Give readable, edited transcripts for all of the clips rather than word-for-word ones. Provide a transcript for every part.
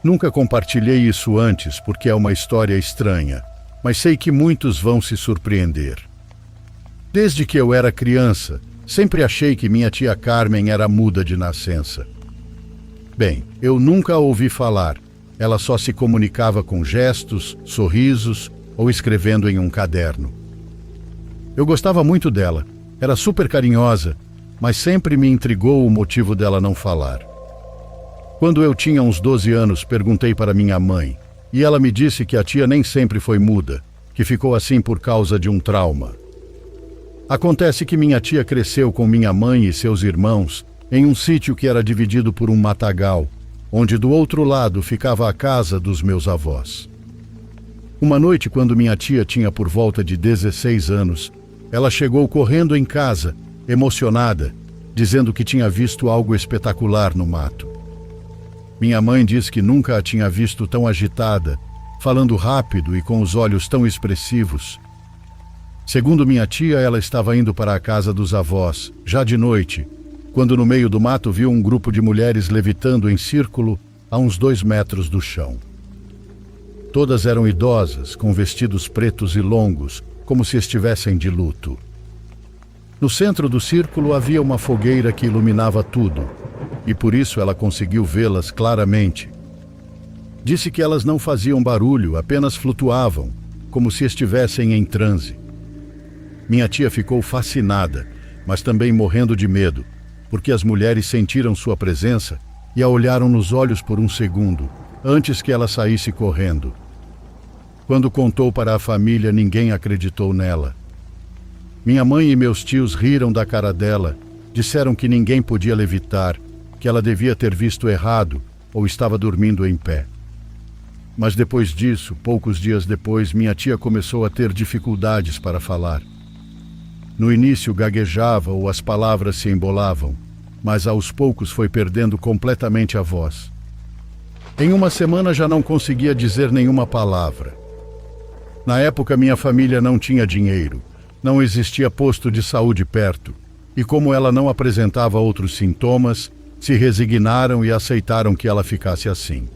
Nunca compartilhei isso antes porque é uma história estranha, mas sei que muitos vão se surpreender. Desde que eu era criança, sempre achei que minha tia Carmen era muda de nascença. Bem, eu nunca a ouvi falar. Ela só se comunicava com gestos, sorrisos ou escrevendo em um caderno. Eu gostava muito dela, era super carinhosa, mas sempre me intrigou o motivo dela não falar. Quando eu tinha uns 12 anos, perguntei para minha mãe, e ela me disse que a tia nem sempre foi muda, que ficou assim por causa de um trauma. Acontece que minha tia cresceu com minha mãe e seus irmãos em um sítio que era dividido por um matagal, onde do outro lado ficava a casa dos meus avós. Uma noite, quando minha tia tinha por volta de 16 anos, ela chegou correndo em casa, emocionada, dizendo que tinha visto algo espetacular no mato. Minha mãe diz que nunca a tinha visto tão agitada, falando rápido e com os olhos tão expressivos. Segundo minha tia, ela estava indo para a casa dos avós, já de noite, quando no meio do mato viu um grupo de mulheres levitando em círculo a uns 2 metros do chão. Todas eram idosas, com vestidos pretos e longos, como se estivessem de luto. No centro do círculo havia uma fogueira que iluminava tudo, e por isso ela conseguiu vê-las claramente. Disse que elas não faziam barulho, apenas flutuavam, como se estivessem em transe. Minha tia ficou fascinada, mas também morrendo de medo, porque as mulheres sentiram sua presença e a olharam nos olhos por um segundo, antes que ela saísse correndo. Quando contou para a família, ninguém acreditou nela. Minha mãe e meus tios riram da cara dela, disseram que ninguém podia levitar, que ela devia ter visto errado ou estava dormindo em pé. Mas depois disso, poucos dias depois, minha tia começou a ter dificuldades para falar. No início gaguejava ou as palavras se embolavam, mas aos poucos foi perdendo completamente a voz. Em uma semana já não conseguia dizer nenhuma palavra. Na época minha família não tinha dinheiro, não existia posto de saúde perto, e como ela não apresentava outros sintomas, se resignaram e aceitaram que ela ficasse assim.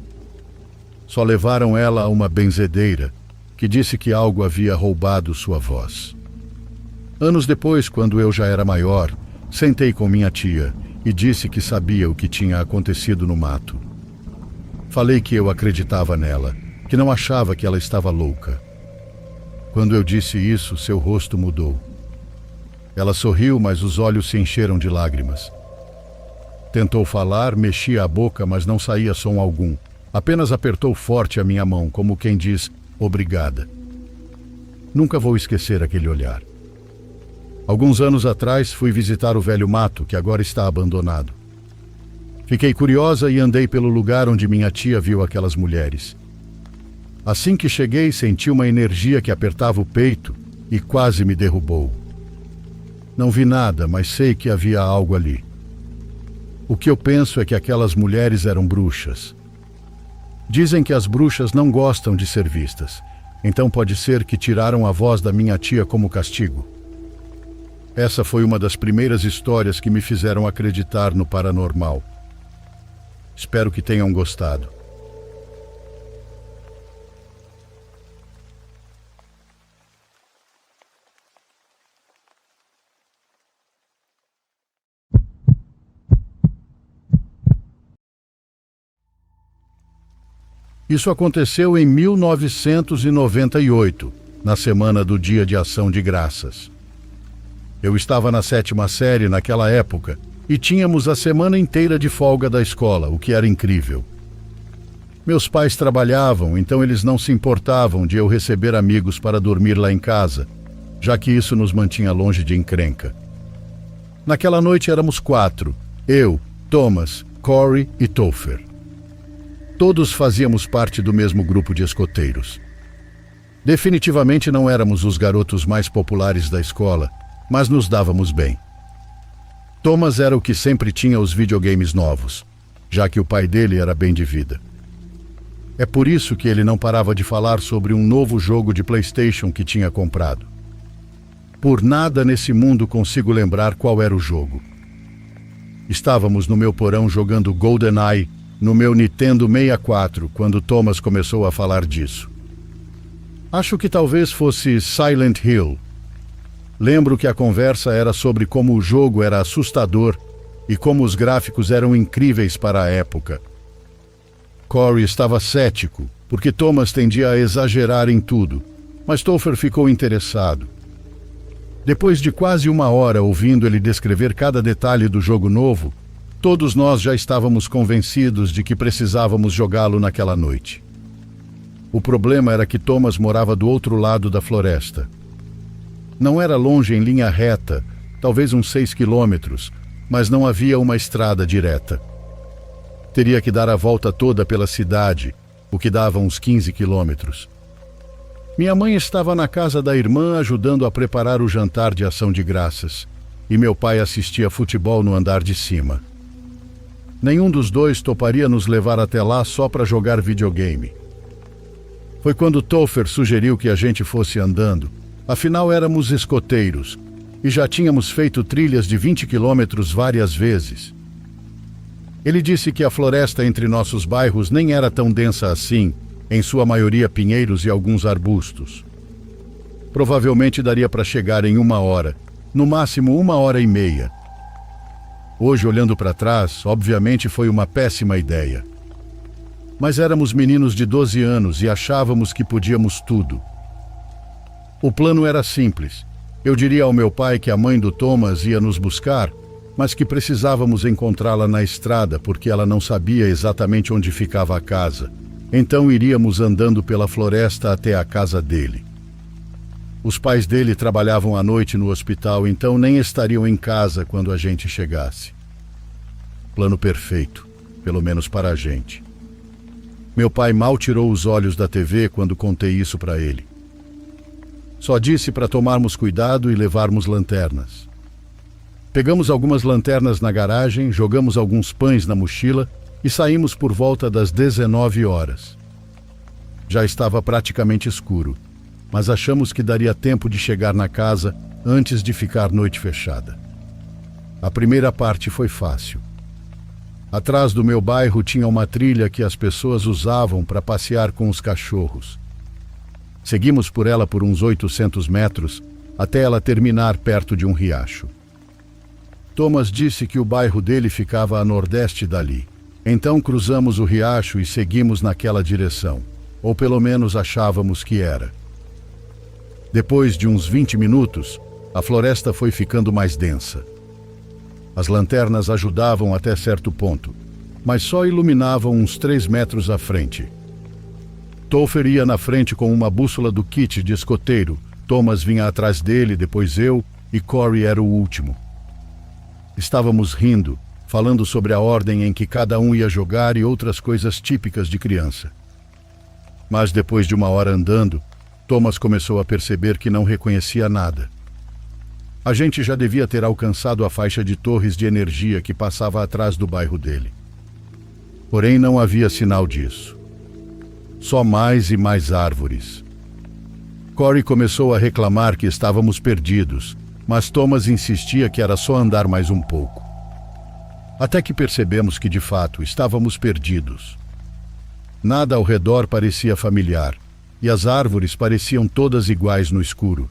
Só levaram ela a uma benzedeira, que disse que algo havia roubado sua voz. Anos depois, quando eu já era maior, sentei com minha tia e disse que sabia o que tinha acontecido no mato. Falei que eu acreditava nela, que não achava que ela estava louca. Quando eu disse isso, seu rosto mudou. Ela sorriu, mas os olhos se encheram de lágrimas. Tentou falar, mexia a boca, mas não saía som algum. Apenas apertou forte a minha mão, como quem diz, obrigada. Nunca vou esquecer aquele olhar. Alguns anos atrás, fui visitar o velho mato, que agora está abandonado. Fiquei curiosa e andei pelo lugar onde minha tia viu aquelas mulheres. Assim que cheguei, senti uma energia que apertava o peito e quase me derrubou. Não vi nada, mas sei que havia algo ali. O que eu penso é que aquelas mulheres eram bruxas. Dizem que as bruxas não gostam de ser vistas, então pode ser que tiraram a voz da minha tia como castigo. Essa foi uma das primeiras histórias que me fizeram acreditar no paranormal. Espero que tenham gostado. Isso aconteceu em 1998, na semana do Dia de Ação de Graças. Eu estava na 7ª série naquela época e tínhamos a semana inteira de folga da escola, o que era incrível. Meus pais trabalhavam, então eles não se importavam de eu receber amigos para dormir lá em casa, já que isso nos mantinha longe de encrenca. Naquela noite éramos 4, eu, Thomas, Corey e Topher. Todos fazíamos parte do mesmo grupo de escoteiros. Definitivamente não éramos os garotos mais populares da escola, mas nos dávamos bem. Thomas era o que sempre tinha os videogames novos, já que o pai dele era bem de vida. É por isso que ele não parava de falar sobre um novo jogo de PlayStation que tinha comprado. Por nada nesse mundo consigo lembrar qual era o jogo. Estávamos no meu porão jogando GoldenEye no meu Nintendo 64, quando Thomas começou a falar disso. Acho que talvez fosse Silent Hill. Lembro que a conversa era sobre como o jogo era assustador e como os gráficos eram incríveis para a época. Corey estava cético, porque Thomas tendia a exagerar em tudo, mas Topher ficou interessado. Depois de quase uma hora ouvindo ele descrever cada detalhe do jogo novo, todos nós já estávamos convencidos de que precisávamos jogá-lo naquela noite. O problema era que Thomas morava do outro lado da floresta. Não era longe em linha reta, talvez uns 6 quilômetros, mas não havia uma estrada direta. Teria que dar a volta toda pela cidade, o que dava uns 15 quilômetros. Minha mãe estava na casa da irmã ajudando a preparar o jantar de ação de graças, e meu pai assistia futebol no andar de cima. Nenhum dos dois toparia nos levar até lá só para jogar videogame. Foi quando Topher sugeriu que a gente fosse andando, afinal éramos escoteiros, e já tínhamos feito trilhas de 20 quilômetros várias vezes. Ele disse que a floresta entre nossos bairros nem era tão densa assim, em sua maioria pinheiros e alguns arbustos. Provavelmente daria para chegar em 1 hora, no máximo 1h30. Hoje, olhando para trás, obviamente foi uma péssima ideia. Mas éramos meninos de 12 anos e achávamos que podíamos tudo. O plano era simples. Eu diria ao meu pai que a mãe do Thomas ia nos buscar, mas que precisávamos encontrá-la na estrada porque ela não sabia exatamente onde ficava a casa. Então iríamos andando pela floresta até a casa dele. Os pais dele trabalhavam à noite no hospital, então nem estariam em casa quando a gente chegasse. Plano perfeito, pelo menos para a gente. Meu pai mal tirou os olhos da TV quando contei isso para ele. Só disse para tomarmos cuidado e levarmos lanternas. Pegamos algumas lanternas na garagem, jogamos alguns pães na mochila e saímos por volta das 19 horas. Já estava praticamente escuro, mas achamos que daria tempo de chegar na casa antes de ficar noite fechada. A primeira parte foi fácil. Atrás do meu bairro tinha uma trilha que as pessoas usavam para passear com os cachorros. Seguimos por ela por uns 800 metros até ela terminar perto de um riacho. Thomas disse que o bairro dele ficava a nordeste dali. Então cruzamos o riacho e seguimos naquela direção, ou pelo menos achávamos que era. Depois de uns 20 minutos, a floresta foi ficando mais densa. As lanternas ajudavam até certo ponto, mas só iluminavam uns 3 metros à frente. Topher ia na frente com uma bússola do kit de escoteiro, Thomas vinha atrás dele, depois eu, e Corey era o último. Estávamos rindo, falando sobre a ordem em que cada um ia jogar e outras coisas típicas de criança. Mas depois de 1 hora andando, Thomas começou a perceber que não reconhecia nada. A gente já devia ter alcançado a faixa de torres de energia que passava atrás do bairro dele. Porém, não havia sinal disso. Só mais e mais árvores. Corey começou a reclamar que estávamos perdidos, mas Thomas insistia que era só andar mais um pouco. Até que percebemos que, de fato, estávamos perdidos. Nada ao redor parecia familiar, e as árvores pareciam todas iguais no escuro.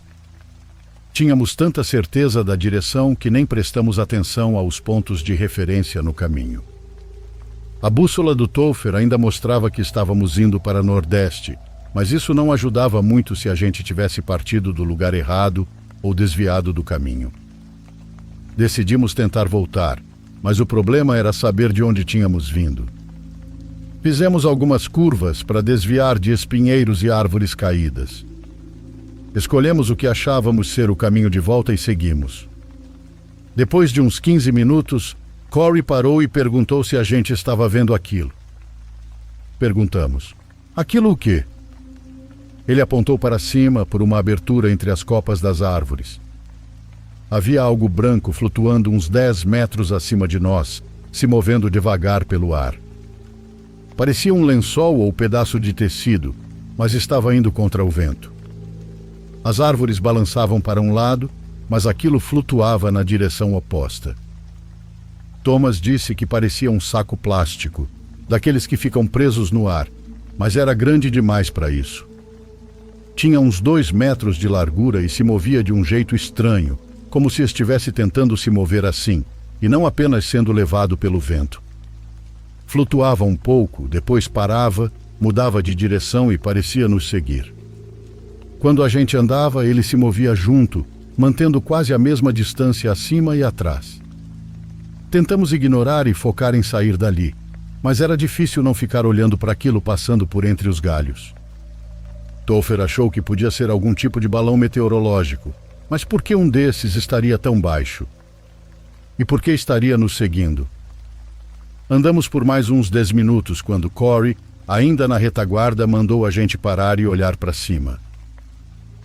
Tínhamos tanta certeza da direção que nem prestamos atenção aos pontos de referência no caminho. A bússola do Topher ainda mostrava que estávamos indo para Nordeste, mas isso não ajudava muito se a gente tivesse partido do lugar errado ou desviado do caminho. Decidimos tentar voltar, mas o problema era saber de onde tínhamos vindo. Fizemos algumas curvas para desviar de espinheiros e árvores caídas. Escolhemos o que achávamos ser o caminho de volta e seguimos. Depois de uns 15 minutos, Corey parou e perguntou se a gente estava vendo aquilo. Perguntamos: aquilo o quê? Ele apontou para cima, por uma abertura entre as copas das árvores. Havia algo branco flutuando uns 10 metros acima de nós, se movendo devagar pelo ar. Parecia um lençol ou pedaço de tecido, mas estava indo contra o vento. As árvores balançavam para um lado, mas aquilo flutuava na direção oposta. Thomas disse que parecia um saco plástico, daqueles que ficam presos no ar, mas era grande demais para isso. Tinha uns 2 metros de largura e se movia de um jeito estranho, como se estivesse tentando se mover assim, e não apenas sendo levado pelo vento. Flutuava um pouco, depois parava, mudava de direção e parecia nos seguir. Quando a gente andava, ele se movia junto, mantendo quase a mesma distância acima e atrás. Tentamos ignorar e focar em sair dali, mas era difícil não ficar olhando para aquilo passando por entre os galhos. Topher achou que podia ser algum tipo de balão meteorológico, mas por que um desses estaria tão baixo? E por que estaria nos seguindo? Andamos por mais uns 10 minutos quando Corey, ainda na retaguarda, mandou a gente parar e olhar para cima.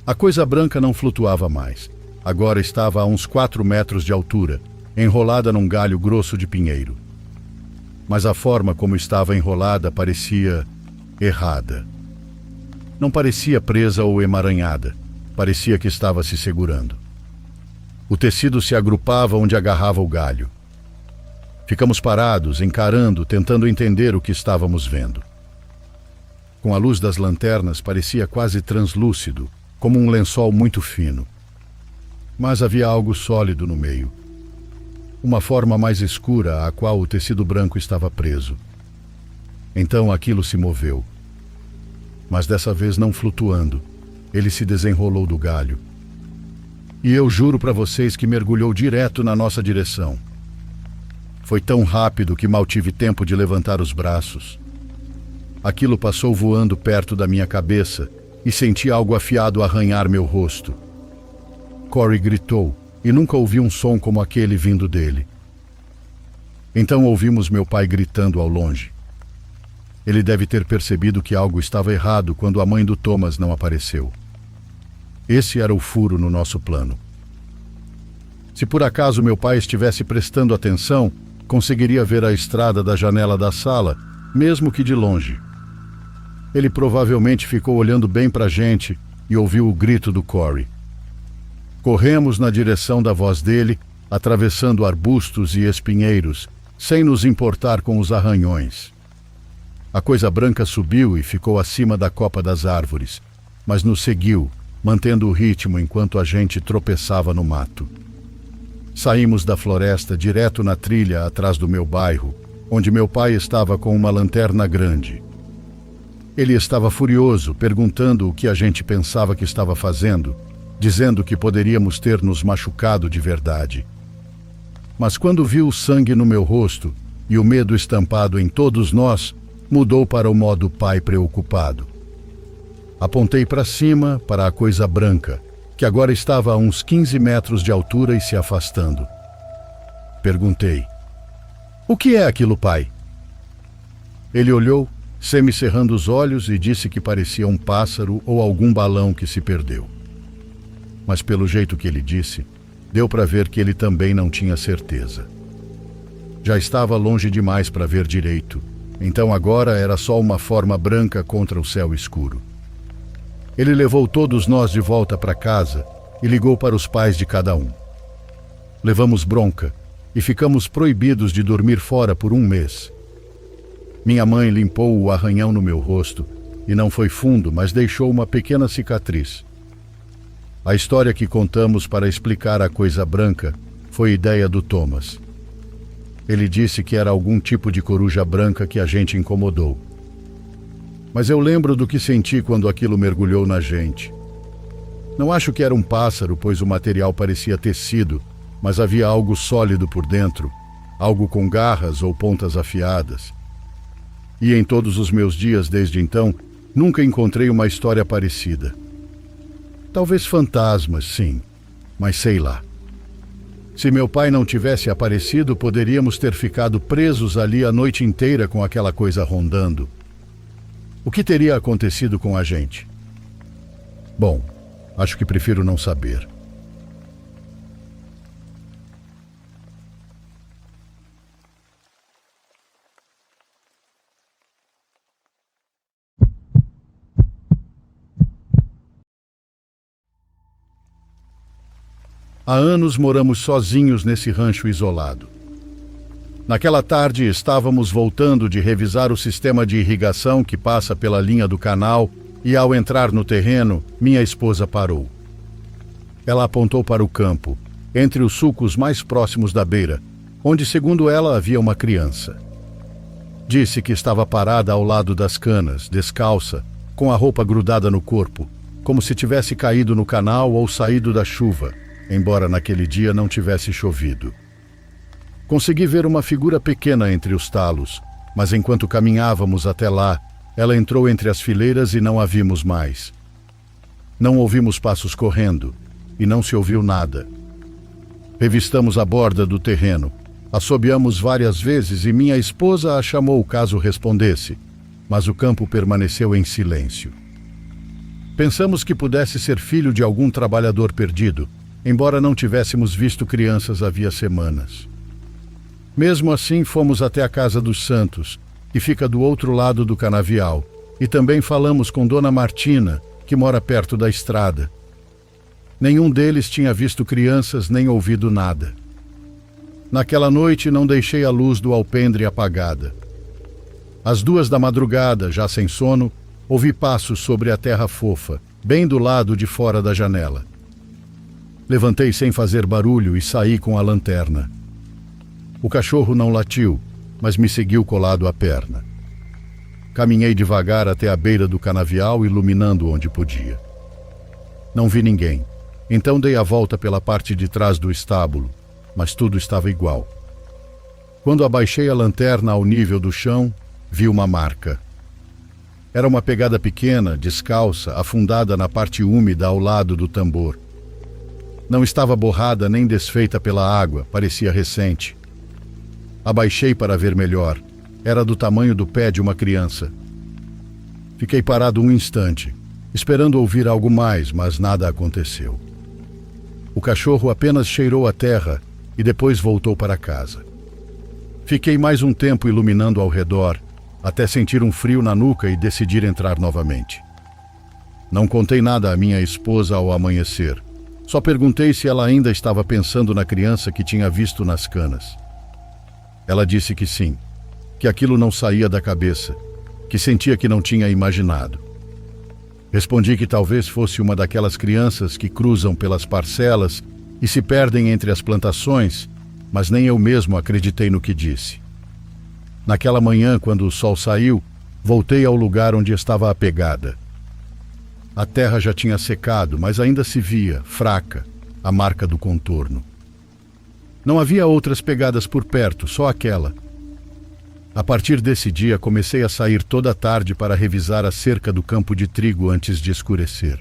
A coisa branca não flutuava mais. Agora estava a uns 4 metros de altura, enrolada num galho grosso de pinheiro. Mas a forma como estava enrolada parecia errada. Não parecia presa ou emaranhada. Parecia que estava se segurando. O tecido se agrupava onde agarrava o galho. Ficamos parados, encarando, tentando entender o que estávamos vendo. Com a luz das lanternas parecia quase translúcido, como um lençol muito fino. Mas havia algo sólido no meio. Uma forma mais escura à qual o tecido branco estava preso. Então aquilo se moveu. Mas dessa vez não flutuando. Ele se desenrolou do galho. E eu juro para vocês que mergulhou direto na nossa direção. Foi tão rápido que mal tive tempo de levantar os braços. Aquilo passou voando perto da minha cabeça e senti algo afiado arranhar meu rosto. Corey gritou e nunca ouvi um som como aquele vindo dele. Então ouvimos meu pai gritando ao longe. Ele deve ter percebido que algo estava errado quando a mãe do Thomas não apareceu. Esse era o furo no nosso plano. Se por acaso meu pai estivesse prestando atenção, conseguiria ver a estrada da janela da sala, mesmo que de longe. Ele provavelmente ficou olhando bem para a gente e ouviu o grito do Corey. Corremos na direção da voz dele, atravessando arbustos e espinheiros, sem nos importar com os arranhões. A coisa branca subiu e ficou acima da copa das árvores, mas nos seguiu, mantendo o ritmo enquanto a gente tropeçava no mato. Saímos da floresta direto na trilha atrás do meu bairro, onde meu pai estava com uma lanterna grande. Ele estava furioso, perguntando o que a gente pensava que estava fazendo, dizendo que poderíamos ter nos machucado de verdade. Mas quando viu o sangue no meu rosto e o medo estampado em todos nós, mudou para o modo pai preocupado. Apontei para cima, para a coisa branca, que agora estava a uns 15 metros de altura e se afastando. Perguntei: "O que é aquilo, pai?" Ele olhou, semicerrando os olhos, e disse que parecia um pássaro ou algum balão que se perdeu. Mas pelo jeito que ele disse, deu para ver que ele também não tinha certeza. Já estava longe demais para ver direito, então agora era só uma forma branca contra o céu escuro. Ele levou todos nós de volta para casa e ligou para os pais de cada um. Levamos bronca e ficamos proibidos de dormir fora por 1 mês. Minha mãe limpou o arranhão no meu rosto e não foi fundo, mas deixou uma pequena cicatriz. A história que contamos para explicar a coisa branca foi ideia do Thomas. Ele disse que era algum tipo de coruja branca que a gente incomodou. Mas eu lembro do que senti quando aquilo mergulhou na gente. Não acho que era um pássaro, pois o material parecia tecido, mas havia algo sólido por dentro, algo com garras ou pontas afiadas. E em todos os meus dias desde então, nunca encontrei uma história parecida. Talvez fantasmas, sim, mas sei lá. Se meu pai não tivesse aparecido, poderíamos ter ficado presos ali a noite inteira com aquela coisa rondando. O que teria acontecido com a gente? Bom, acho que prefiro não saber. Há anos moramos sozinhos nesse rancho isolado. Naquela tarde estávamos voltando de revisar o sistema de irrigação que passa pela linha do canal e, ao entrar no terreno, minha esposa parou. Ela apontou para o campo, entre os sulcos mais próximos da beira, onde, segundo ela, havia uma criança. Disse que estava parada ao lado das canas, descalça, com a roupa grudada no corpo, como se tivesse caído no canal ou saído da chuva, embora naquele dia não tivesse chovido. Consegui ver uma figura pequena entre os talos, mas enquanto caminhávamos até lá, ela entrou entre as fileiras e não a vimos mais. Não ouvimos passos correndo, e não se ouviu nada. Revistamos a borda do terreno, assobiamos várias vezes e minha esposa a chamou caso respondesse, mas o campo permaneceu em silêncio. Pensamos que pudesse ser filho de algum trabalhador perdido, embora não tivéssemos visto crianças havia semanas. Mesmo assim, fomos até a casa dos Santos, que fica do outro lado do canavial, e também falamos com Dona Martina, que mora perto da estrada. Nenhum deles tinha visto crianças nem ouvido nada. Naquela noite não deixei a luz do alpendre apagada. Às 2 da madrugada, já sem sono, ouvi passos sobre a terra fofa, bem do lado de fora da janela. Levantei sem fazer barulho e saí com a lanterna. O cachorro não latiu, mas me seguiu colado à perna. Caminhei devagar até a beira do canavial, iluminando onde podia. Não vi ninguém, então dei a volta pela parte de trás do estábulo, mas tudo estava igual. Quando abaixei a lanterna ao nível do chão, vi uma marca. Era uma pegada pequena, descalça, afundada na parte úmida ao lado do tambor. Não estava borrada nem desfeita pela água, parecia recente. Abaixei para ver melhor. Era do tamanho do pé de uma criança. Fiquei parado um instante, esperando ouvir algo mais, mas nada aconteceu. O cachorro apenas cheirou a terra e depois voltou para casa. Fiquei mais um tempo iluminando ao redor, até sentir um frio na nuca e decidir entrar novamente. Não contei nada à minha esposa ao amanhecer. Só perguntei se ela ainda estava pensando na criança que tinha visto nas canas. Ela disse que sim, que aquilo não saía da cabeça, que sentia que não tinha imaginado. Respondi que talvez fosse uma daquelas crianças que cruzam pelas parcelas e se perdem entre as plantações, mas nem eu mesmo acreditei no que disse. Naquela manhã, quando o sol saiu, voltei ao lugar onde estava a pegada. A terra já tinha secado, mas ainda se via, fraca, a marca do contorno. Não havia outras pegadas por perto, só aquela. A partir desse dia, comecei a sair toda a tarde para revisar a cerca do campo de trigo antes de escurecer.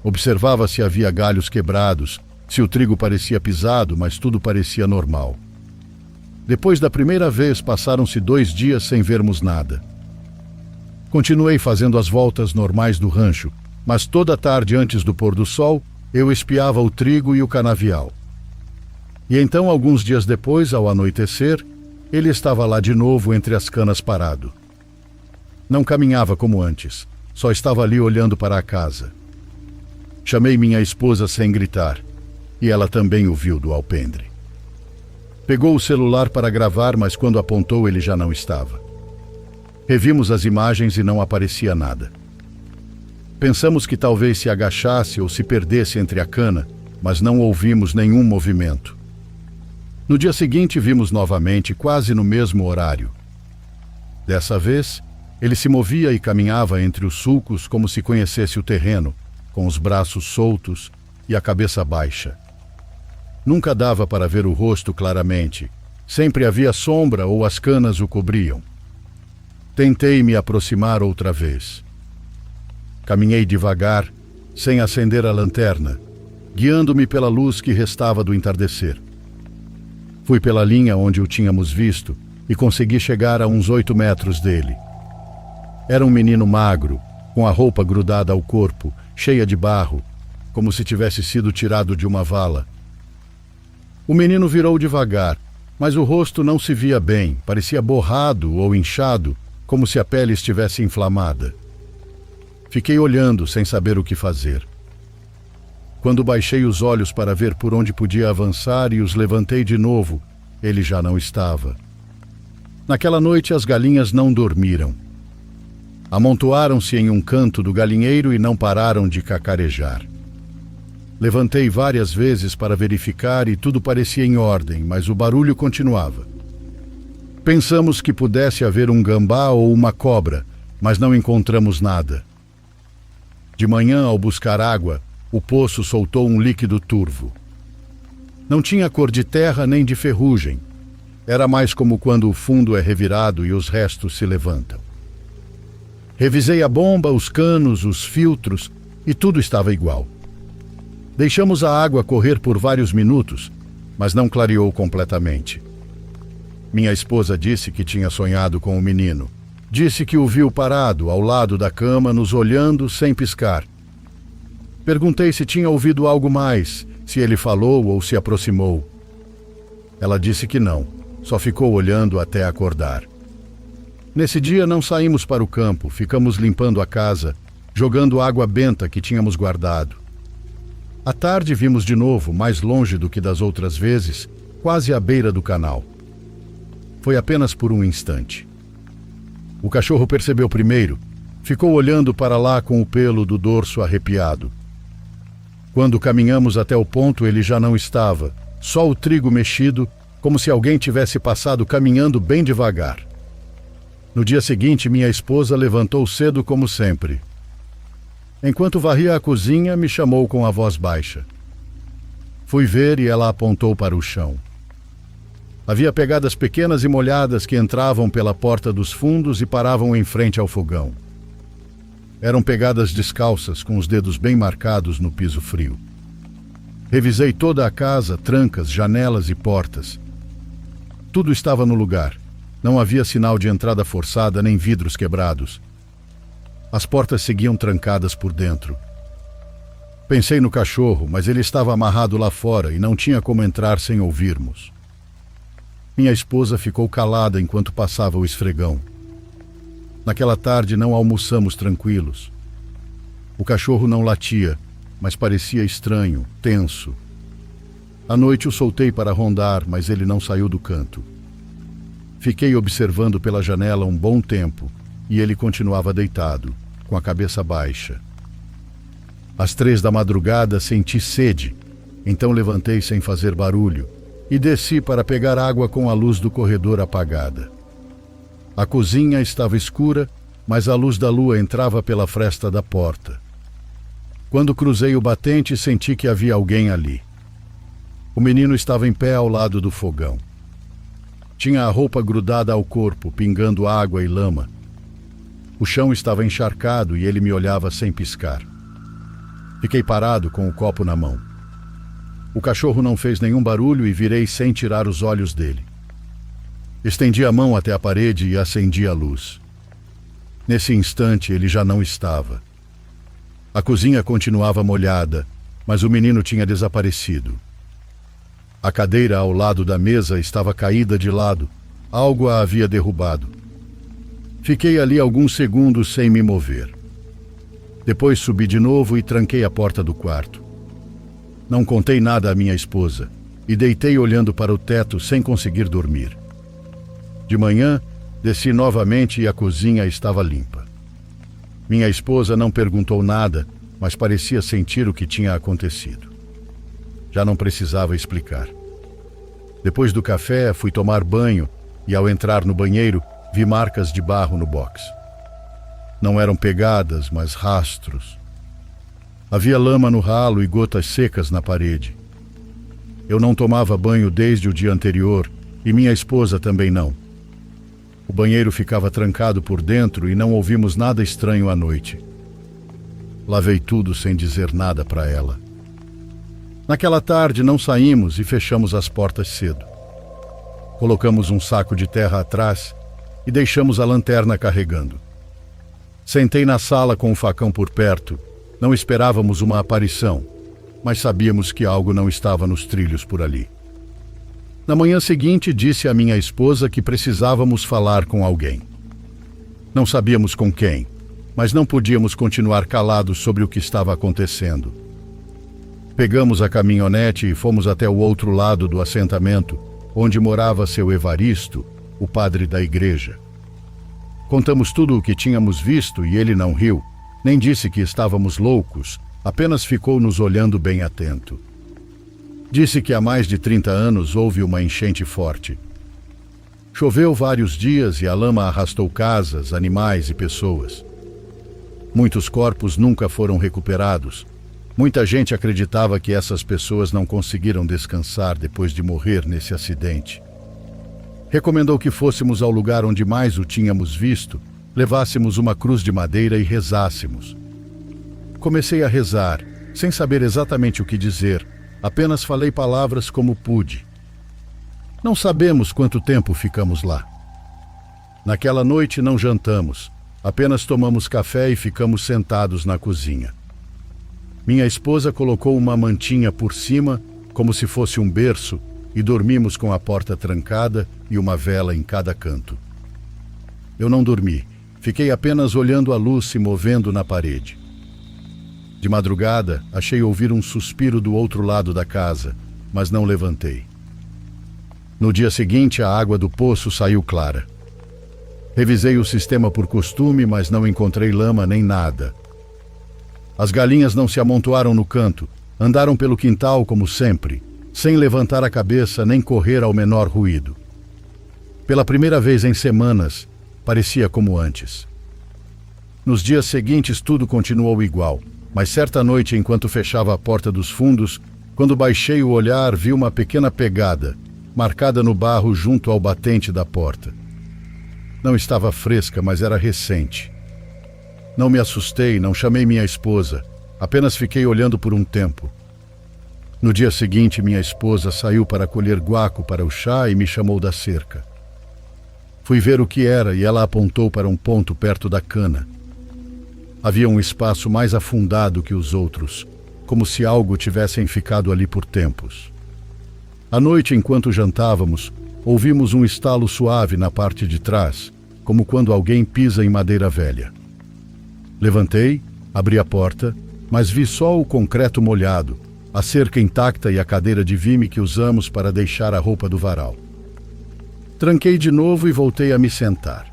Observava se havia galhos quebrados, se o trigo parecia pisado, mas tudo parecia normal. Depois da primeira vez, passaram-se 2 dias sem vermos nada. Continuei fazendo as voltas normais do rancho, mas toda tarde antes do pôr do sol, eu espiava o trigo e o canavial. E então, alguns dias depois, ao anoitecer, ele estava lá de novo entre as canas parado. Não caminhava como antes, só estava ali olhando para a casa. Chamei minha esposa sem gritar, e ela também o viu do alpendre. Pegou o celular para gravar, mas quando apontou ele já não estava. Revimos as imagens e não aparecia nada. Pensamos que talvez se agachasse ou se perdesse entre a cana, mas não ouvimos nenhum movimento. No dia seguinte vimos novamente, quase no mesmo horário. Dessa vez, ele se movia e caminhava entre os sulcos como se conhecesse o terreno, com os braços soltos e a cabeça baixa. Nunca dava para ver o rosto claramente. Sempre havia sombra ou as canas o cobriam. Tentei me aproximar outra vez. Caminhei devagar, sem acender a lanterna, guiando-me pela luz que restava do entardecer. Fui pela linha onde o tínhamos visto e consegui chegar a uns 8 metros dele. Era um menino magro, com a roupa grudada ao corpo, cheia de barro, como se tivesse sido tirado de uma vala. O menino virou devagar, mas o rosto não se via bem, parecia borrado ou inchado, como se a pele estivesse inflamada. Fiquei olhando sem saber o que fazer. Quando baixei os olhos para ver por onde podia avançar e os levantei de novo, ele já não estava. Naquela noite as galinhas não dormiram. Amontoaram-se em um canto do galinheiro e não pararam de cacarejar. Levantei várias vezes para verificar e tudo parecia em ordem, mas o barulho continuava. Pensamos que pudesse haver um gambá ou uma cobra, mas não encontramos nada. De manhã, ao buscar água, o poço soltou um líquido turvo. Não tinha cor de terra nem de ferrugem. Era mais como quando o fundo é revirado e os restos se levantam. Revisei a bomba, os canos, os filtros e tudo estava igual. Deixamos a água correr por vários minutos, mas não clareou completamente. Minha esposa disse que tinha sonhado com o menino. Disse que o viu parado ao lado da cama, nos olhando sem piscar. Perguntei se tinha ouvido algo mais, se ele falou ou se aproximou. Ela disse que não, só ficou olhando até acordar. Nesse dia não saímos para o campo, ficamos limpando a casa, jogando água benta que tínhamos guardado. À tarde vimos de novo, mais longe do que das outras vezes, quase à beira do canal. Foi apenas por um instante. O cachorro percebeu primeiro, ficou olhando para lá com o pelo do dorso arrepiado. Quando caminhamos até o ponto, ele já não estava, só o trigo mexido, como se alguém tivesse passado caminhando bem devagar. No dia seguinte, minha esposa levantou cedo como sempre. Enquanto varria a cozinha, me chamou com a voz baixa. Fui ver e ela apontou para o chão. Havia pegadas pequenas e molhadas que entravam pela porta dos fundos e paravam em frente ao fogão. Eram pegadas descalças, com os dedos bem marcados no piso frio. Revisei toda a casa, trancas, janelas e portas. Tudo estava no lugar. Não havia sinal de entrada forçada nem vidros quebrados. As portas seguiam trancadas por dentro. Pensei no cachorro, mas ele estava amarrado lá fora e não tinha como entrar sem ouvirmos. Minha esposa ficou calada enquanto passava o esfregão. Naquela tarde não almoçamos tranquilos. O cachorro não latia, mas parecia estranho, tenso. À noite o soltei para rondar, mas ele não saiu do canto. Fiquei observando pela janela um bom tempo e ele continuava deitado, com a cabeça baixa. Às 3 da madrugada senti sede, então levantei sem fazer barulho e desci para pegar água com a luz do corredor apagada. A cozinha estava escura, mas a luz da lua entrava pela fresta da porta. Quando cruzei o batente, senti que havia alguém ali. O menino estava em pé ao lado do fogão. Tinha a roupa grudada ao corpo, pingando água e lama. O chão estava encharcado e ele me olhava sem piscar. Fiquei parado com o copo na mão. O cachorro não fez nenhum barulho e virei sem tirar os olhos dele. Estendi a mão até a parede e acendi a luz. Nesse instante, ele já não estava. A cozinha continuava molhada, mas o menino tinha desaparecido. A cadeira ao lado da mesa estava caída de lado. Algo a havia derrubado. Fiquei ali alguns segundos sem me mover. Depois subi de novo e tranquei a porta do quarto. Não contei nada à minha esposa e deitei olhando para o teto sem conseguir dormir. De manhã, desci novamente e a cozinha estava limpa. Minha esposa não perguntou nada, mas parecia sentir o que tinha acontecido. Já não precisava explicar. Depois do café, fui tomar banho e, ao entrar no banheiro, vi marcas de barro no box. Não eram pegadas, mas rastros. Havia lama no ralo e gotas secas na parede. Eu não tomava banho desde o dia anterior e minha esposa também não. O banheiro ficava trancado por dentro e não ouvimos nada estranho à noite. Lavei tudo sem dizer nada para ela. Naquela tarde não saímos e fechamos as portas cedo. Colocamos um saco de terra atrás e deixamos a lanterna carregando. Sentei na sala com o facão por perto. Não esperávamos uma aparição, mas sabíamos que algo não estava nos trilhos por ali. Na manhã seguinte, disse à minha esposa que precisávamos falar com alguém. Não sabíamos com quem, mas não podíamos continuar calados sobre o que estava acontecendo. Pegamos a caminhonete e fomos até o outro lado do assentamento, onde morava seu Evaristo, o padre da igreja. Contamos tudo o que tínhamos visto e ele não riu, nem disse que estávamos loucos, apenas ficou nos olhando bem atento. Disse que há mais de 30 anos houve uma enchente forte. Choveu vários dias e a lama arrastou casas, animais e pessoas. Muitos corpos nunca foram recuperados. Muita gente acreditava que essas pessoas não conseguiram descansar depois de morrer nesse acidente. Recomendou que fôssemos ao lugar onde mais o tínhamos visto, levássemos uma cruz de madeira e rezássemos. Comecei a rezar, sem saber exatamente o que dizer, apenas falei palavras como pude. Não sabemos quanto tempo ficamos lá. Naquela noite não jantamos, apenas tomamos café e ficamos sentados na cozinha. Minha esposa colocou uma mantinha por cima, como se fosse um berço, e dormimos com a porta trancada e uma vela em cada canto. Eu não dormi, fiquei apenas olhando a luz se movendo na parede. De madrugada, achei ouvir um suspiro do outro lado da casa, mas não levantei. No dia seguinte, a água do poço saiu clara. Revisei o sistema por costume, mas não encontrei lama nem nada. As galinhas não se amontoaram no canto, andaram pelo quintal como sempre, sem levantar a cabeça nem correr ao menor ruído. Pela primeira vez em semanas, parecia como antes. Nos dias seguintes tudo continuou igual, mas certa noite, enquanto fechava a porta dos fundos, quando baixei o olhar, vi uma pequena pegada, marcada no barro junto ao batente da porta. Não estava fresca, mas era recente. Não me assustei, não chamei minha esposa, apenas fiquei olhando por um tempo. No dia seguinte, minha esposa saiu para colher guaco para o chá e me chamou da cerca. Fui ver o que era e ela apontou para um ponto perto da cana. Havia um espaço mais afundado que os outros, como se algo tivessem ficado ali por tempos. À noite, enquanto jantávamos, ouvimos um estalo suave na parte de trás, como quando alguém pisa em madeira velha. Levantei, abri a porta, mas vi só o concreto molhado, a cerca intacta e a cadeira de vime que usamos para deixar a roupa do varal. Tranquei de novo e voltei a me sentar.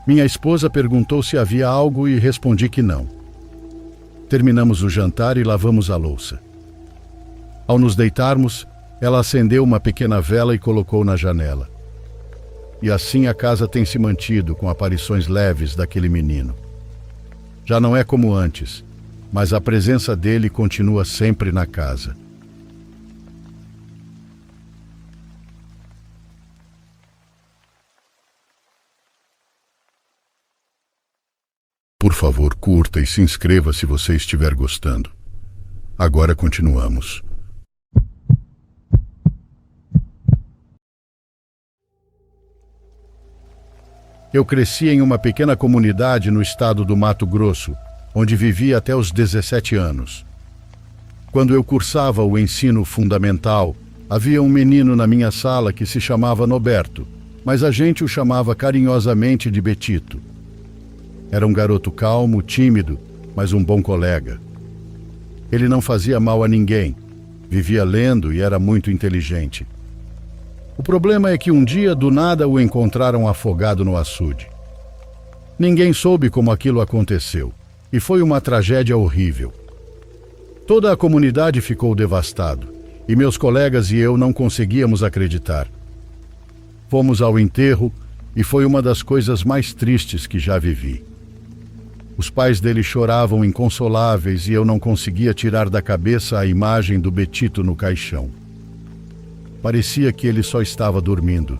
Minha esposa perguntou se havia algo e respondi que não. Terminamos o jantar e lavamos a louça. Ao nos deitarmos, ela acendeu uma pequena vela e colocou na janela. E assim a casa tem se mantido com aparições leves daquele menino. Já não é como antes, mas a presença dele continua sempre na casa. Por favor, curta e se inscreva se você estiver gostando. Agora continuamos. Eu cresci em uma pequena comunidade no estado do Mato Grosso, onde vivi até os 17 anos. Quando eu cursava o ensino fundamental, havia um menino na minha sala que se chamava Noberto, mas a gente o chamava carinhosamente de Betito. Era um garoto calmo, tímido, mas um bom colega. Ele não fazia mal a ninguém, vivia lendo e era muito inteligente. O problema é que um dia, do nada, o encontraram afogado no açude. Ninguém soube como aquilo aconteceu, e foi uma tragédia horrível. Toda a comunidade ficou devastada, e meus colegas e eu não conseguíamos acreditar. Fomos ao enterro, e foi uma das coisas mais tristes que já vivi. Os pais dele choravam inconsoláveis e eu não conseguia tirar da cabeça a imagem do Betito no caixão. Parecia que ele só estava dormindo.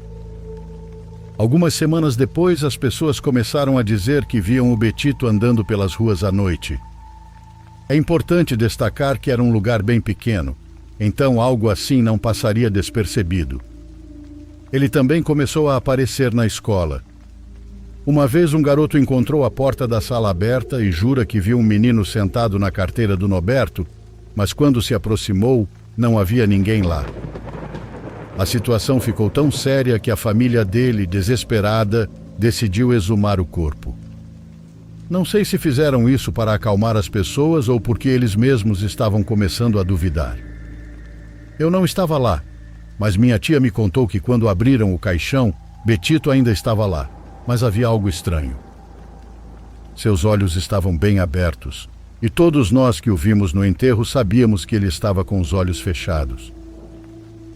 Algumas semanas depois, as pessoas começaram a dizer que viam o Betito andando pelas ruas à noite. É importante destacar que era um lugar bem pequeno, então algo assim não passaria despercebido. Ele também começou a aparecer na escola. Uma vez um garoto encontrou a porta da sala aberta e jura que viu um menino sentado na carteira do Noberto, mas quando se aproximou, não havia ninguém lá. A situação ficou tão séria que a família dele, desesperada, decidiu exumar o corpo. Não sei se fizeram isso para acalmar as pessoas ou porque eles mesmos estavam começando a duvidar. Eu não estava lá, mas minha tia me contou que quando abriram o caixão, Betito ainda estava lá, mas havia algo estranho. Seus olhos estavam bem abertos, e todos nós que o vimos no enterro sabíamos que ele estava com os olhos fechados.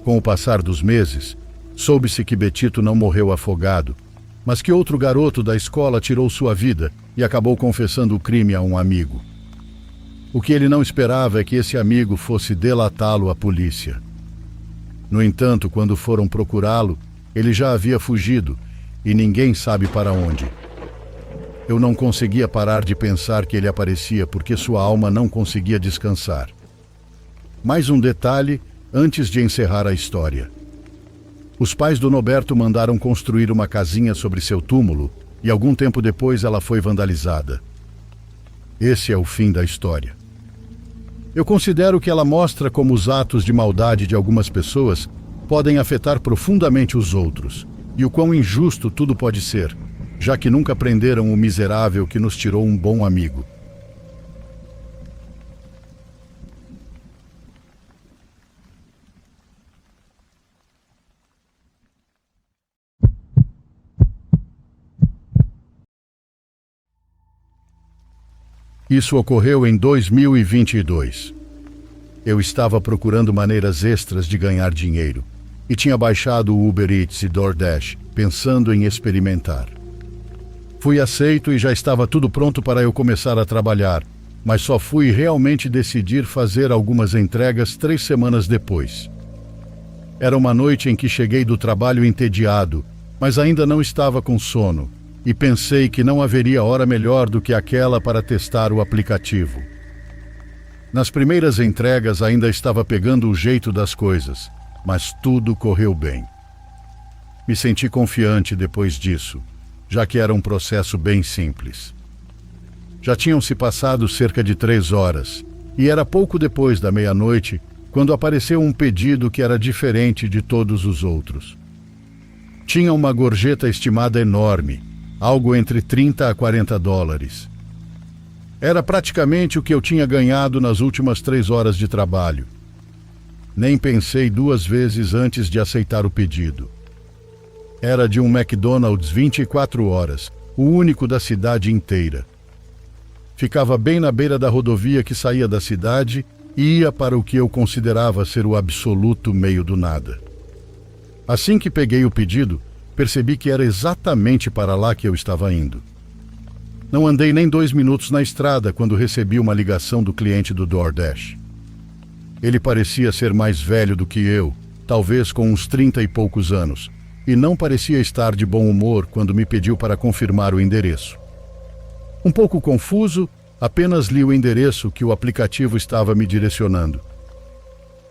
Com o passar dos meses, soube-se que Betito não morreu afogado, mas que outro garoto da escola tirou sua vida e acabou confessando o crime a um amigo. O que ele não esperava é que esse amigo fosse delatá-lo à polícia. No entanto, quando foram procurá-lo, ele já havia fugido e ninguém sabe para onde. Eu não conseguia parar de pensar que ele aparecia porque sua alma não conseguia descansar. Mais um detalhe antes de encerrar a história. Os pais do Noberto mandaram construir uma casinha sobre seu túmulo e algum tempo depois ela foi vandalizada. Esse é o fim da história. Eu considero que ela mostra como os atos de maldade de algumas pessoas podem afetar profundamente os outros e o quão injusto tudo pode ser, já que nunca prenderam o miserável que nos tirou um bom amigo. Isso ocorreu em 2022. Eu estava procurando maneiras extras de ganhar dinheiro e tinha baixado o Uber Eats e DoorDash, pensando em experimentar. Fui aceito e já estava tudo pronto para eu começar a trabalhar, mas só fui realmente decidir fazer algumas entregas 3 semanas depois. Era uma noite em que cheguei do trabalho entediado, mas ainda não estava com sono, e pensei que não haveria hora melhor do que aquela para testar o aplicativo. Nas primeiras entregas ainda estava pegando o jeito das coisas, mas tudo correu bem. Me senti confiante depois disso, já que era um processo bem simples. Já tinham se passado cerca de 3 horas, e era pouco depois da meia-noite, quando apareceu um pedido que era diferente de todos os outros. Tinha uma gorjeta estimada enorme, algo entre 30 a 40 dólares. Era praticamente o que eu tinha ganhado nas últimas 3 horas de trabalho. Nem pensei 2 vezes antes de aceitar o pedido. Era de um McDonald's 24 horas, o único da cidade inteira. Ficava bem na beira da rodovia que saía da cidade e ia para o que eu considerava ser o absoluto meio do nada. Assim que peguei o pedido, percebi que era exatamente para lá que eu estava indo. Não andei nem 2 minutos na estrada quando recebi uma ligação do cliente do DoorDash. Ele parecia ser mais velho do que eu, talvez com uns 30 e poucos anos, e não parecia estar de bom humor quando me pediu para confirmar o endereço. Um pouco confuso, apenas li o endereço que o aplicativo estava me direcionando.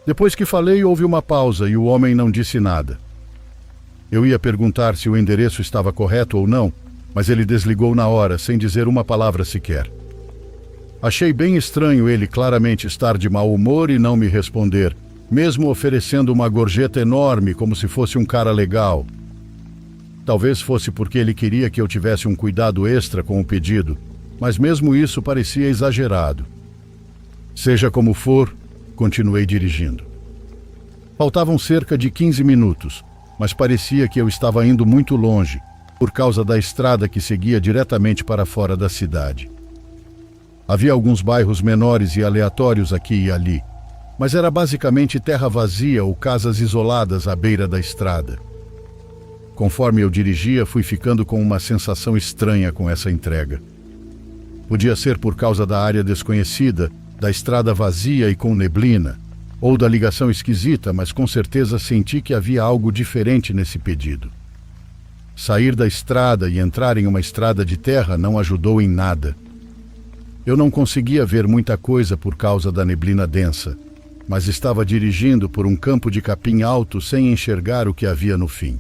Depois que falei, houve uma pausa e o homem não disse nada. Eu ia perguntar se o endereço estava correto ou não, mas ele desligou na hora, sem dizer uma palavra sequer. Achei bem estranho ele claramente estar de mau humor e não me responder, mesmo oferecendo uma gorjeta enorme como se fosse um cara legal. Talvez fosse porque ele queria que eu tivesse um cuidado extra com o pedido, mas mesmo isso parecia exagerado. Seja como for, continuei dirigindo. Faltavam cerca de 15 minutos, mas parecia que eu estava indo muito longe, por causa da estrada que seguia diretamente para fora da cidade. Havia alguns bairros menores e aleatórios aqui e ali, mas era basicamente terra vazia ou casas isoladas à beira da estrada. Conforme eu dirigia, fui ficando com uma sensação estranha com essa entrega. Podia ser por causa da área desconhecida, da estrada vazia e com neblina, ou da ligação esquisita, mas com certeza senti que havia algo diferente nesse pedido. Sair da estrada e entrar em uma estrada de terra não ajudou em nada. Eu não conseguia ver muita coisa por causa da neblina densa, mas estava dirigindo por um campo de capim alto sem enxergar o que havia no fim.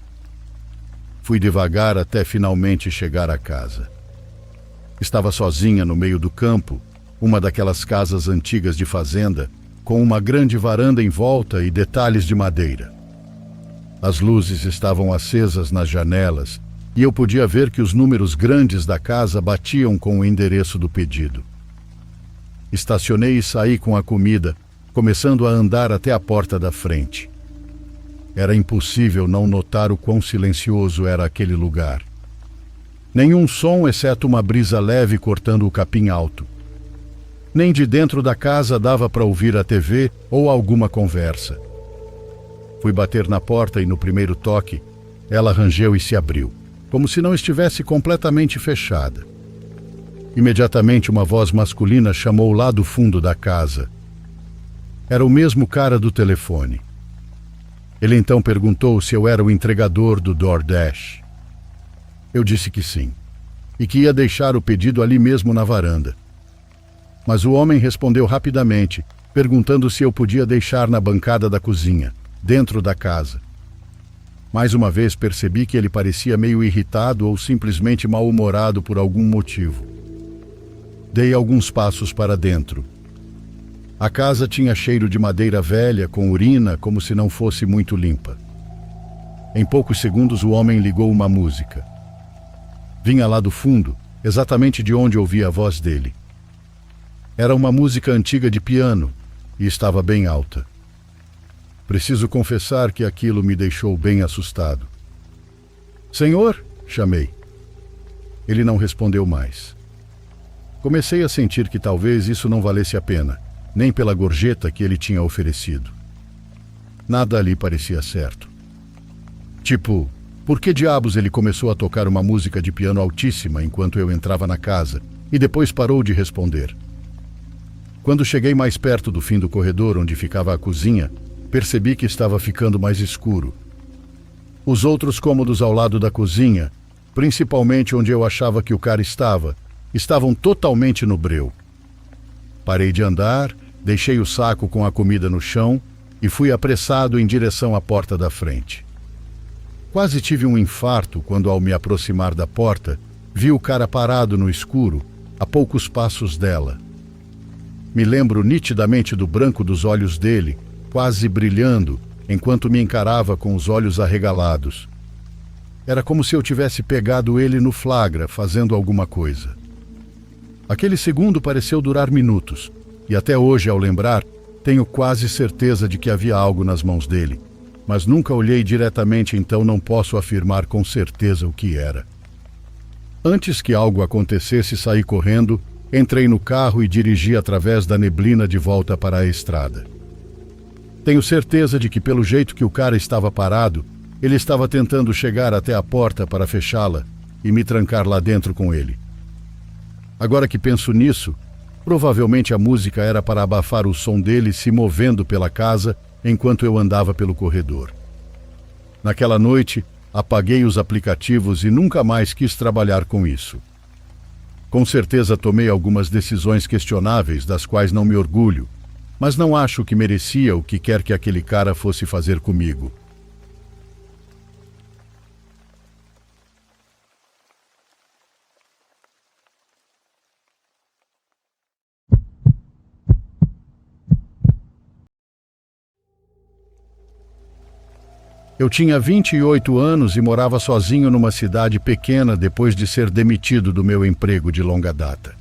Fui devagar até finalmente chegar à casa. Estava sozinha no meio do campo, uma daquelas casas antigas de fazenda, com uma grande varanda em volta e detalhes de madeira. As luzes estavam acesas nas janelas e eu podia ver que os números grandes da casa batiam com o endereço do pedido. Estacionei e saí com a comida, começando a andar até a porta da frente. Era impossível não notar o quão silencioso era aquele lugar. Nenhum som exceto uma brisa leve cortando o capim alto. Nem de dentro da casa dava para ouvir a TV ou alguma conversa. Fui bater na porta e no primeiro toque, ela rangeu e se abriu, como se não estivesse completamente fechada. Imediatamente uma voz masculina chamou lá do fundo da casa. Era o mesmo cara do telefone. Ele então perguntou se eu era o entregador do DoorDash. Eu disse que sim, e que ia deixar o pedido ali mesmo na varanda. Mas o homem respondeu rapidamente, perguntando se eu podia deixar na bancada da cozinha, dentro da casa. Mais uma vez percebi que ele parecia meio irritado ou simplesmente mal-humorado por algum motivo. Dei alguns passos para dentro. A casa tinha cheiro de madeira velha, com urina, como se não fosse muito limpa. Em poucos segundos o homem ligou uma música. Vinha lá do fundo, exatamente de onde ouvi a voz dele. Era uma música antiga de piano e estava bem alta. Preciso confessar que aquilo me deixou bem assustado. "Senhor?" chamei. Ele não respondeu mais. Comecei a sentir que talvez isso não valesse a pena, nem pela gorjeta que ele tinha oferecido. Nada ali parecia certo. Tipo, por que diabos ele começou a tocar uma música de piano altíssima enquanto eu entrava na casa e depois parou de responder? Quando cheguei mais perto do fim do corredor onde ficava a cozinha, percebi que estava ficando mais escuro. Os outros cômodos ao lado da cozinha, principalmente onde eu achava que o cara estava, estavam totalmente no breu. Parei de andar, deixei o saco com a comida no chão e fui apressado em direção à porta da frente. Quase tive um infarto quando, ao me aproximar da porta, vi o cara parado no escuro, a poucos passos dela. Me lembro nitidamente do branco dos olhos dele, quase brilhando, enquanto me encarava com os olhos arregalados. Era como se eu tivesse pegado ele no flagra, fazendo alguma coisa. Aquele segundo pareceu durar minutos, e até hoje, ao lembrar, tenho quase certeza de que havia algo nas mãos dele, mas nunca olhei diretamente, então não posso afirmar com certeza o que era. Antes que algo acontecesse, saí correndo, entrei no carro e dirigi através da neblina de volta para a estrada. Tenho certeza de que, pelo jeito que o cara estava parado, ele estava tentando chegar até a porta para fechá-la e me trancar lá dentro com ele. Agora que penso nisso, provavelmente a música era para abafar o som dele se movendo pela casa enquanto eu andava pelo corredor. Naquela noite, apaguei os aplicativos e nunca mais quis trabalhar com isso. Com certeza tomei algumas decisões questionáveis, das quais não me orgulho, mas não acho que merecia o que quer que aquele cara fosse fazer comigo. Eu tinha 28 anos e morava sozinho numa cidade pequena depois de ser demitido do meu emprego de longa data.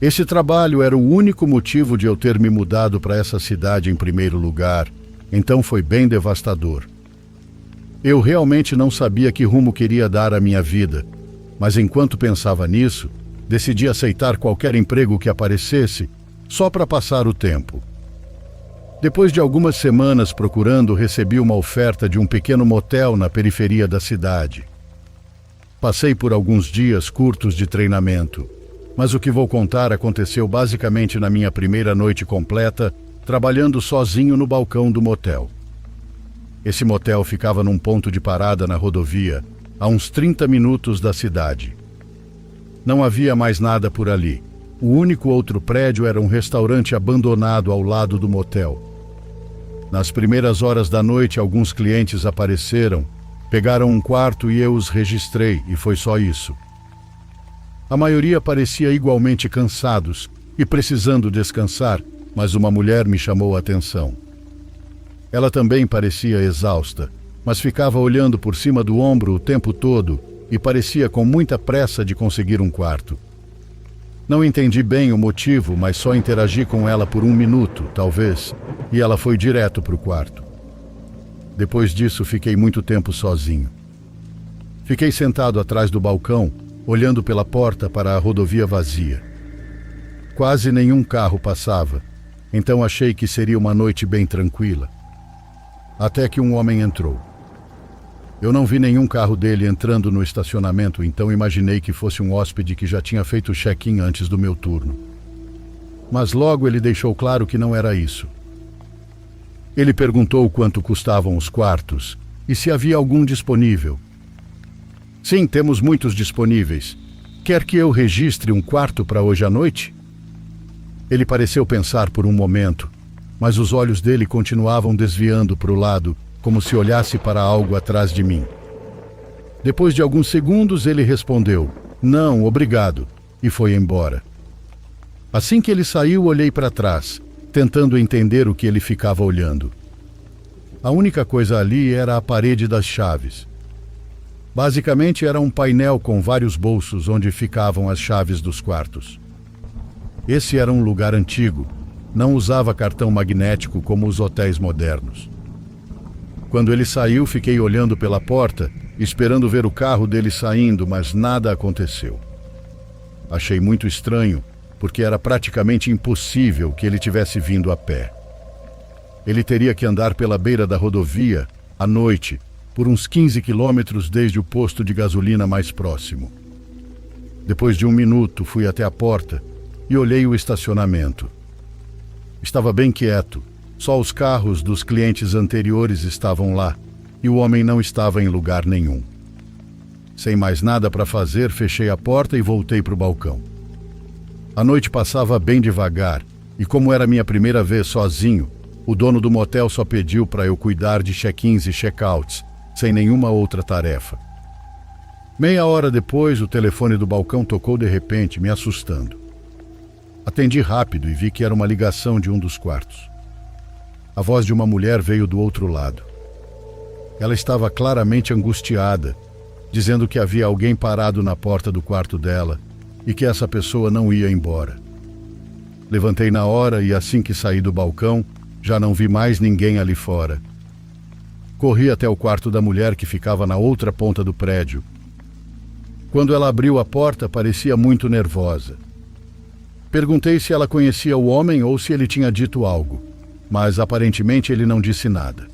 Esse trabalho era o único motivo de eu ter me mudado para essa cidade em primeiro lugar, então foi bem devastador. Eu realmente não sabia que rumo queria dar à minha vida, mas enquanto pensava nisso, decidi aceitar qualquer emprego que aparecesse só para passar o tempo. Depois de algumas semanas procurando, recebi uma oferta de um pequeno motel na periferia da cidade. Passei por alguns dias curtos de treinamento, mas o que vou contar aconteceu basicamente na minha primeira noite completa, trabalhando sozinho no balcão do motel. Esse motel ficava num ponto de parada na rodovia, a uns 30 minutos da cidade. Não havia mais nada por ali. O único outro prédio era um restaurante abandonado ao lado do motel. Nas primeiras horas da noite, alguns clientes apareceram, pegaram um quarto e eu os registrei, e foi só isso. A maioria parecia igualmente cansados e precisando descansar, mas uma mulher me chamou a atenção. Ela também parecia exausta, mas ficava olhando por cima do ombro o tempo todo e parecia com muita pressa de conseguir um quarto. Não entendi bem o motivo, mas só interagi com ela por 1 minuto, talvez, e ela foi direto para o quarto. Depois disso, fiquei muito tempo sozinho. Fiquei sentado atrás do balcão, olhando pela porta para a rodovia vazia. Quase nenhum carro passava, então achei que seria uma noite bem tranquila. Até que um homem entrou. Eu não vi nenhum carro dele entrando no estacionamento, então imaginei que fosse um hóspede que já tinha feito o check-in antes do meu turno. Mas logo ele deixou claro que não era isso. Ele perguntou quanto custavam os quartos e se havia algum disponível. Sim, temos muitos disponíveis. Quer que eu registre um quarto para hoje à noite? Ele pareceu pensar por um momento, mas os olhos dele continuavam desviando para o lado, como se olhasse para algo atrás de mim. Depois de alguns segundos, ele respondeu, "Não, obrigado", e foi embora. Assim que ele saiu, olhei para trás, tentando entender o que ele ficava olhando. A única coisa ali era a parede das chaves. Basicamente era um painel com vários bolsos onde ficavam as chaves dos quartos. Esse era um lugar antigo, não usava cartão magnético como os hotéis modernos. Quando ele saiu, fiquei olhando pela porta, esperando ver o carro dele saindo, mas nada aconteceu. Achei muito estranho, porque era praticamente impossível que ele tivesse vindo a pé. Ele teria que andar pela beira da rodovia, à noite, por uns 15 quilômetros desde o posto de gasolina mais próximo. Depois de um minuto, fui até a porta e olhei o estacionamento. Estava bem quieto, só os carros dos clientes anteriores estavam lá e o homem não estava em lugar nenhum. Sem mais nada para fazer, fechei a porta e voltei para o balcão. A noite passava bem devagar e, como era minha primeira vez sozinho, o dono do motel só pediu para eu cuidar de check-ins e check-outs, sem nenhuma outra tarefa. Meia hora depois, o telefone do balcão tocou de repente, me assustando. Atendi rápido e vi que era uma ligação de um dos quartos. A voz de uma mulher veio do outro lado. Ela estava claramente angustiada, dizendo que havia alguém parado na porta do quarto dela e que essa pessoa não ia embora. Levantei na hora e assim que saí do balcão, já não vi mais ninguém ali fora. Corri até o quarto da mulher que ficava na outra ponta do prédio. Quando ela abriu a porta, parecia muito nervosa. Perguntei se ela conhecia o homem ou se ele tinha dito algo, mas aparentemente ele não disse nada.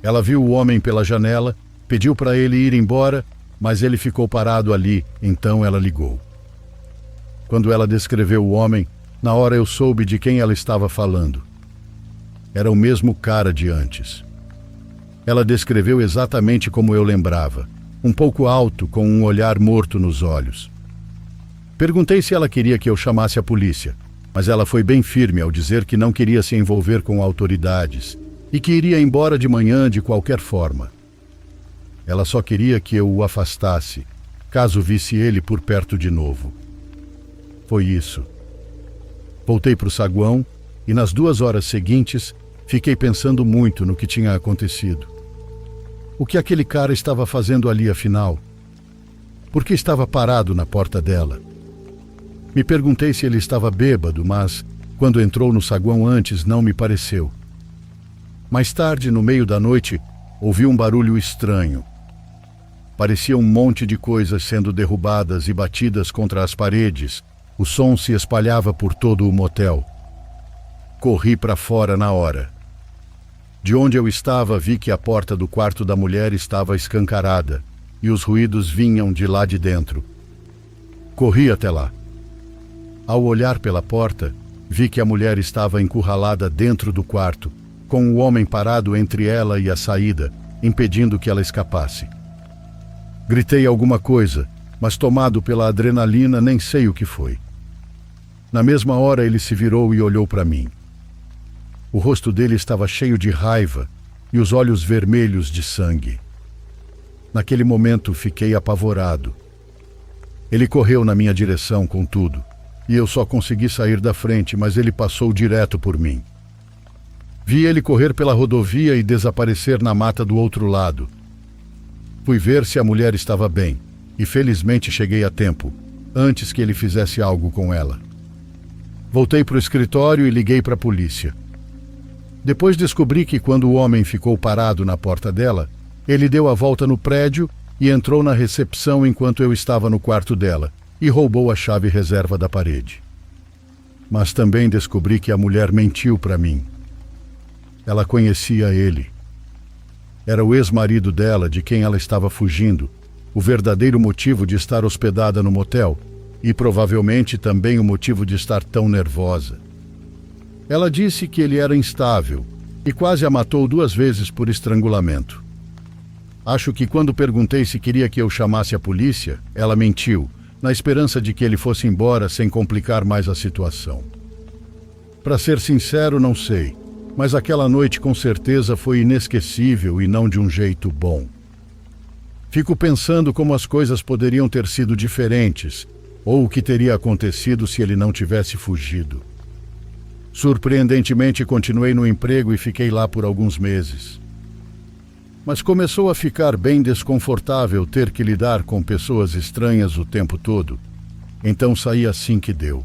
Ela viu o homem pela janela, pediu para ele ir embora, mas ele ficou parado ali, então ela ligou. Quando ela descreveu o homem, na hora eu soube de quem ela estava falando. Era o mesmo cara de antes. Ela descreveu exatamente como eu lembrava, um pouco alto, com um olhar morto nos olhos. Perguntei se ela queria que eu chamasse a polícia, mas ela foi bem firme ao dizer que não queria se envolver com autoridades e que iria embora de manhã de qualquer forma. Ela só queria que eu o afastasse, caso visse ele por perto de novo. Foi isso. Voltei para o saguão e nas 2 horas seguintes fiquei pensando muito no que tinha acontecido. O que aquele cara estava fazendo ali afinal? Por que estava parado na porta dela? Me perguntei se ele estava bêbado, mas quando entrou no saguão antes não me pareceu. Mais tarde, no meio da noite, ouvi um barulho estranho. Parecia um monte de coisas sendo derrubadas e batidas contra as paredes. O som se espalhava por todo o motel. Corri para fora na hora. De onde eu estava, vi que a porta do quarto da mulher estava escancarada e os ruídos vinham de lá de dentro. Corri até lá. Ao olhar pela porta, vi que a mulher estava encurralada dentro do quarto, com o homem parado entre ela e a saída, impedindo que ela escapasse. Gritei alguma coisa, mas tomado pela adrenalina nem sei o que foi. Na mesma hora ele se virou e olhou para mim. O rosto dele estava cheio de raiva e os olhos vermelhos de sangue. Naquele momento fiquei apavorado. Ele correu na minha direção com tudo, e eu só consegui sair da frente, mas ele passou direto por mim. Vi ele correr pela rodovia e desaparecer na mata do outro lado. Fui ver se a mulher estava bem, e felizmente cheguei a tempo, antes que ele fizesse algo com ela. Voltei para o escritório e liguei para a polícia. Depois descobri que quando o homem ficou parado na porta dela, ele deu a volta no prédio e entrou na recepção enquanto eu estava no quarto dela e roubou a chave reserva da parede. Mas também descobri que a mulher mentiu para mim. Ela conhecia ele. Era o ex-marido dela, de quem ela estava fugindo, o verdadeiro motivo de estar hospedada no motel e provavelmente também o motivo de estar tão nervosa. Ela disse que ele era instável e quase a matou 2 vezes por estrangulamento. Acho que quando perguntei se queria que eu chamasse a polícia, ela mentiu, na esperança de que ele fosse embora sem complicar mais a situação. Para ser sincero, não sei, mas aquela noite com certeza foi inesquecível e não de um jeito bom. Fico pensando como as coisas poderiam ter sido diferentes, ou o que teria acontecido se ele não tivesse fugido. Surpreendentemente, continuei no emprego e fiquei lá por alguns meses. Mas começou a ficar bem desconfortável ter que lidar com pessoas estranhas o tempo todo, então saí assim que deu.